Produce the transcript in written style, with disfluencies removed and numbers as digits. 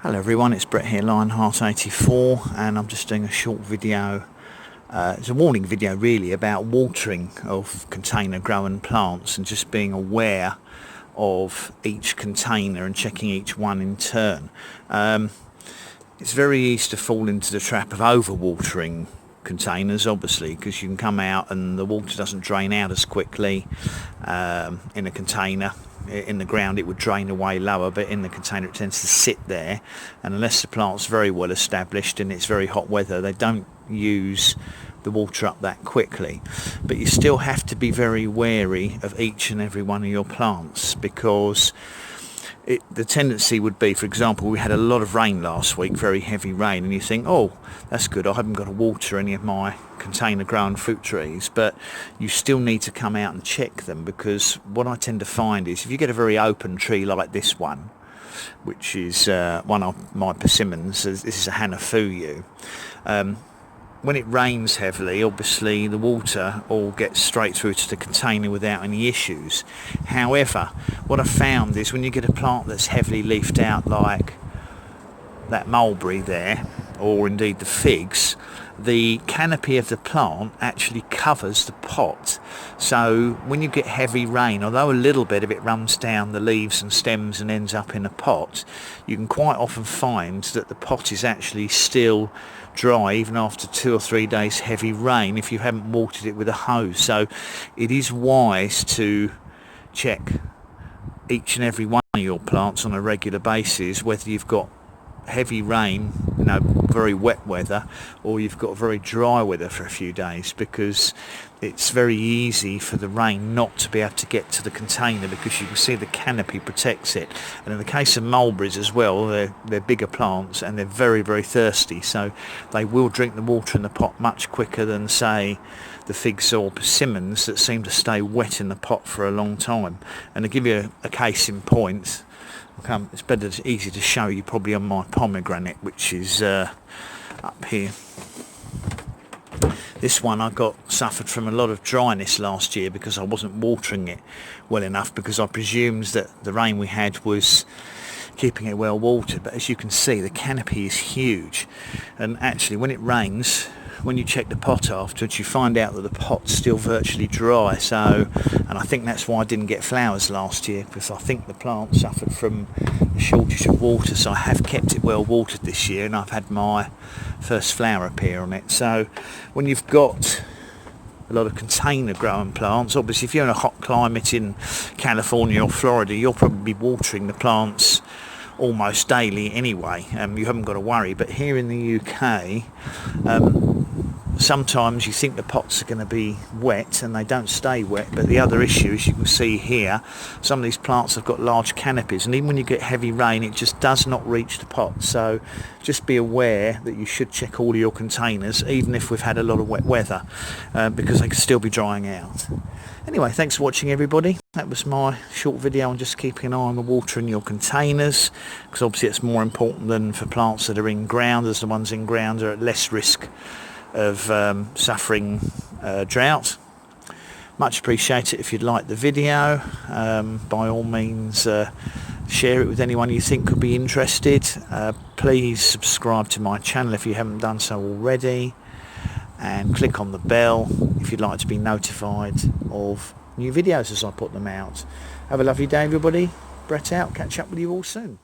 Hello everyone, it's Brett here, Lionheart84, and I'm just doing a short video. It's a warning video really about watering of container grown plants and just being aware of each container and checking each one in turn. It's very easy to fall into the trap of overwatering containers, obviously, because you can come out and the water doesn't drain out as quickly in a container. In the ground it would drain away lower, but in the container it tends to sit there, and unless the plant's very well established and it's very hot weather, they don't use the water up that quickly. But you still have to be very wary of each and every one of your plants, because the tendency would be, for example, we had a lot of rain last week, very heavy rain, and you think, oh, that's good, I haven't got to water any of my container grown fruit trees, but you still need to come out and check them, because what I tend to find is if you get a very open tree like this one, which is one of my persimmons, this is a Hanafuyu, when it rains heavily, obviously the water all gets straight through to the container without any issues. However, what I found is when you get a plant that's heavily leafed out like that mulberry there, or indeed the figs, the canopy of the plant actually covers the pot. So when you get heavy rain, although a little bit of it runs down the leaves and stems and ends up in a pot, you can quite often find that the pot is actually still dry even after 2 or 3 days heavy rain if you haven't watered it with a hose. So it is wise to check each and every one of your plants on a regular basis, whether you've got heavy rain, very wet weather, or you've got very dry weather for a few days, because it's very easy for the rain not to be able to get to the container, because you can see the canopy protects it. And in the case of mulberries as well, they're bigger plants and they're very, very thirsty, so they will drink the water in the pot much quicker than, say, the figs or persimmons that seem to stay wet in the pot for a long time. And to give you a case in point, it's easy to show you probably on my pomegranate, which is up here. This one I suffered from a lot of dryness last year because I wasn't watering it well enough, because I presumed that the rain we had was keeping it well watered. But as you can see, the canopy is huge, and actually when it rains, when you check the pot afterwards, you find out that the pot's still virtually dry. And I think that's why I didn't get flowers last year, because I think the plant suffered from a shortage of water. So I have kept it well watered this year, and I've had my first flower appear on it. So when you've got a lot of container growing plants, obviously if you're in a hot climate in California or Florida, you'll probably be watering the plants almost daily anyway. You haven't got to worry. But here in the UK, sometimes you think the pots are going to be wet and they don't stay wet. But the other issue, as you can see here, some of these plants have got large canopies, and even when you get heavy rain, it just does not reach the pot. So just be aware that you should check all of your containers, even if we've had a lot of wet weather, because they could still be drying out. Anyway, thanks for watching everybody. That was my short video on just keeping an eye on the water in your containers, because obviously it's more important than for plants that are in ground, as the ones in ground are at less risk of suffering drought. Much appreciate it if you'd like the video. By all means, share it with anyone you think could be interested. Please subscribe to my channel if you haven't done so already, and click on the bell if you'd like to be notified of new videos as I put them out. Have a lovely day everybody. Brett out. Catch up with you all soon.